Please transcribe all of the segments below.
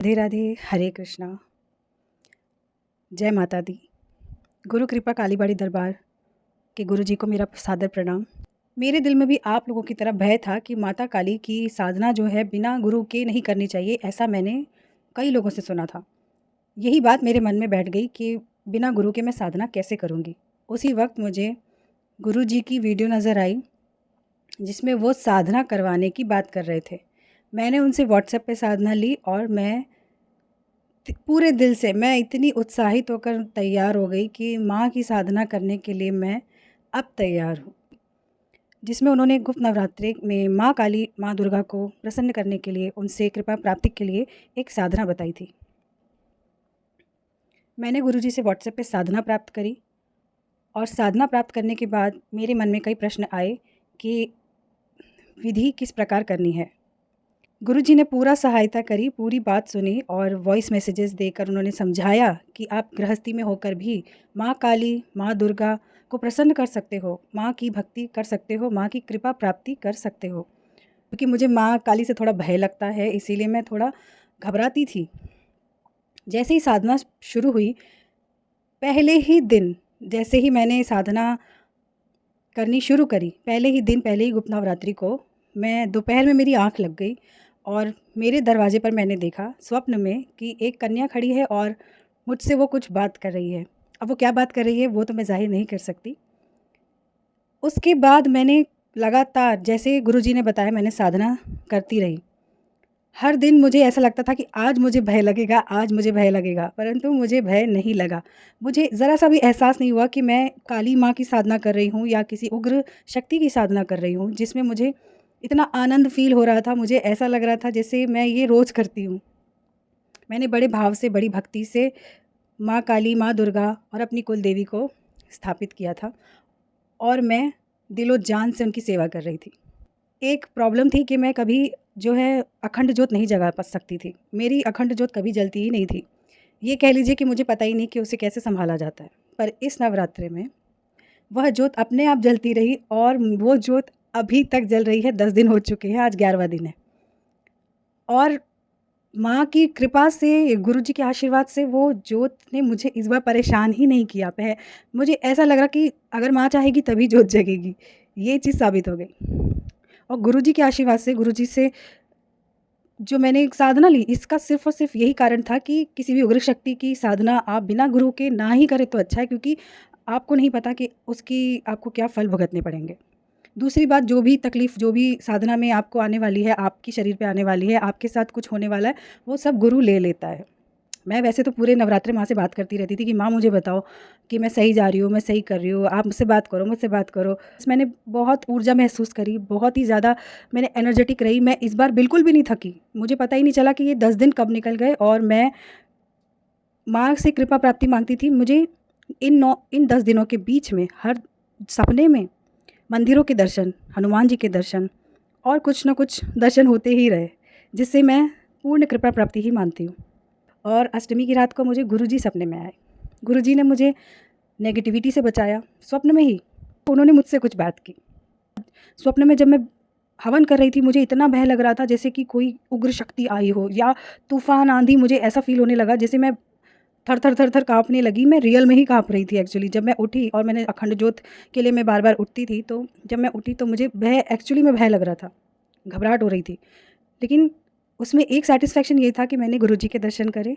राधे राधे, हरे कृष्णा, जय माता दी। गुरु कृपा कालीबाड़ी दरबार के गुरु जी को मेरा सादर प्रणाम। मेरे दिल में भी आप लोगों की तरह भय था कि माता काली की साधना जो है बिना गुरु के नहीं करनी चाहिए, ऐसा मैंने कई लोगों से सुना था। यही बात मेरे मन में बैठ गई कि बिना गुरु के मैं साधना कैसे करूँगी। उसी वक्त मुझे गुरु जी की वीडियो नज़र आई जिसमें वो साधना करवाने की बात कर रहे थे। मैंने उनसे व्हाट्सएप पे साधना ली और मैं पूरे दिल से मैं इतनी उत्साहित होकर तैयार हो गई कि माँ की साधना करने के लिए मैं अब तैयार हूँ। जिसमें उन्होंने गुप्त नवरात्रि में माँ काली, माँ दुर्गा को प्रसन्न करने के लिए, उनसे कृपा प्राप्ति के लिए एक साधना बताई थी। मैंने गुरुजी से व्हाट्सएप पे साधना प्राप्त करी और साधना प्राप्त करने के बाद मेरे मन में कई प्रश्न आए कि विधि किस प्रकार करनी है। गुरुजी ने पूरा सहायता करी, पूरी बात सुनी और वॉइस मैसेजेस देकर उन्होंने समझाया कि आप गृहस्थी में होकर भी माँ काली, माँ दुर्गा को प्रसन्न कर सकते हो, माँ की भक्ति कर सकते हो, माँ की कृपा प्राप्ति कर सकते हो। क्योंकि मुझे माँ काली से थोड़ा भय लगता है, इसीलिए मैं थोड़ा घबराती थी। जैसे ही साधना शुरू हुई, पहले ही दिन जैसे ही मैंने साधना करनी शुरू करी, पहले ही दिन, पहले ही गुप्त नवरात्रि को मैं दोपहर में मेरी आँख लग गई और मेरे दरवाजे पर मैंने देखा स्वप्न में कि एक कन्या खड़ी है और मुझसे वो कुछ बात कर रही है। अब वो क्या बात कर रही है वो तो मैं ज़ाहिर नहीं कर सकती। उसके बाद मैंने लगातार जैसे गुरुजी ने बताया मैंने साधना करती रही। हर दिन मुझे ऐसा लगता था कि आज मुझे भय लगेगा, आज मुझे भय लगेगा, परंतु मुझे भय नहीं लगा। मुझे ज़रा-सा भी एहसास नहीं हुआ कि मैं काली माँ की साधना कर रही हूँ या किसी उग्र शक्ति की साधना कर रही हूँ, जिसमें मुझे इतना आनंद फ़ील हो रहा था, मुझे ऐसा लग रहा था जैसे मैं ये रोज़ करती हूँ। मैंने बड़े भाव से, बड़ी भक्ति से माँ काली, माँ दुर्गा और अपनी कुल देवी को स्थापित किया था और मैं दिलो-जान से उनकी सेवा कर रही थी। एक प्रॉब्लम थी कि मैं कभी जो है अखंड जोत नहीं जगा सकती थी। मेरी अखंड जोत कभी जलती ही नहीं थी। ये कह लीजिए कि मुझे पता ही नहीं कि उसे कैसे सँभाला जाता है। पर इस नवरात्रि में वह जोत अपने आप जलती रही और वो जोत अभी तक जल रही है, 10 दिन हो चुके हैं, आज 11वाँ दिन है। और माँ की कृपा से, गुरुजी के आशीर्वाद से वो जोत ने मुझे इस बार परेशान ही नहीं किया। मुझे ऐसा लग रहा कि अगर माँ चाहेगी तभी जोत जगेगी। ये चीज़ साबित हो गई। और गुरुजी के आशीर्वाद से, गुरुजी से जो मैंने एक साधना ली, इसका सिर्फ़ और सिर्फ़ यही कारण था कि किसी भी उग्र शक्ति की साधना आप बिना गुरु के ना ही करें तो अच्छा है, क्योंकि आपको नहीं पता कि उसकी आपको क्या फल भुगतने पड़ेंगे। दूसरी बात, जो भी तकलीफ़, जो भी साधना में आपको आने वाली है, आपके शरीर पे आने वाली है, आपके साथ कुछ होने वाला है, वो सब गुरु ले लेता है। मैं वैसे तो पूरे नवरात्रि माँ से बात करती रहती थी कि माँ मुझे बताओ कि मैं सही जा रही हूँ, मैं सही कर रही हूँ, आप मुझसे बात करो, मुझसे बात करो। मैंने बहुत ऊर्जा महसूस करी, बहुत ही ज़्यादा मैंने एनर्जेटिक रही। मैं इस बार बिल्कुल भी नहीं थकी। मुझे पता ही नहीं चला कि ये 10 दिन कब निकल गए और मैं माँ से कृपा प्राप्ति माँगती थी। मुझे इन 10 दिनों के बीच में हर सपने में मंदिरों के दर्शन, हनुमान जी के दर्शन और कुछ न कुछ दर्शन होते ही रहे, जिससे मैं पूर्ण कृपा प्राप्ति ही मानती हूँ। और अष्टमी की रात को मुझे गुरुजी सपने में आए। गुरुजी ने मुझे नेगेटिविटी से बचाया, स्वप्न में ही उन्होंने मुझसे कुछ बात की। स्वप्न में जब मैं हवन कर रही थी, मुझे इतना भय लग रहा था जैसे कि कोई उग्र शक्ति आई हो या तूफ़ान, आंधी, मुझे ऐसा फ़ील होने लगा जैसे मैं थर-थर, थर-थर काँपने लगी। मैं रियल में ही काँप रही थी एक्चुअली। जब मैं उठी और मैंने अखंड जोत के लिए मैं बार-बार उठती थी, तो जब मैं उठी तो मुझे एक्चुअली में भय लग रहा था, घबराहट हो रही थी। लेकिन उसमें एक सैटिस्फैक्शन ये था कि मैंने गुरुजी के दर्शन करे।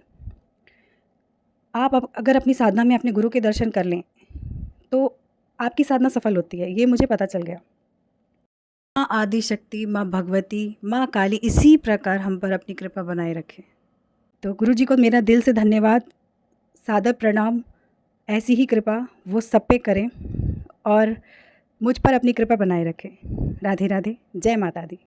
आप अगर अपनी साधना में अपने गुरु के दर्शन कर लें, तो आपकी साधना सफल होती है, ये मुझे पता चल गया। माँ आदि शक्ति, माँ भगवती, माँ काली इसी प्रकार हम पर अपनी कृपा बनाए रखें। तो गुरुजी को मेरा दिल से धन्यवाद, सादर प्रणाम। ऐसी ही कृपा वो सब पे करें और मुझ पर अपनी कृपा बनाए रखें। राधे राधे, जय माता दी।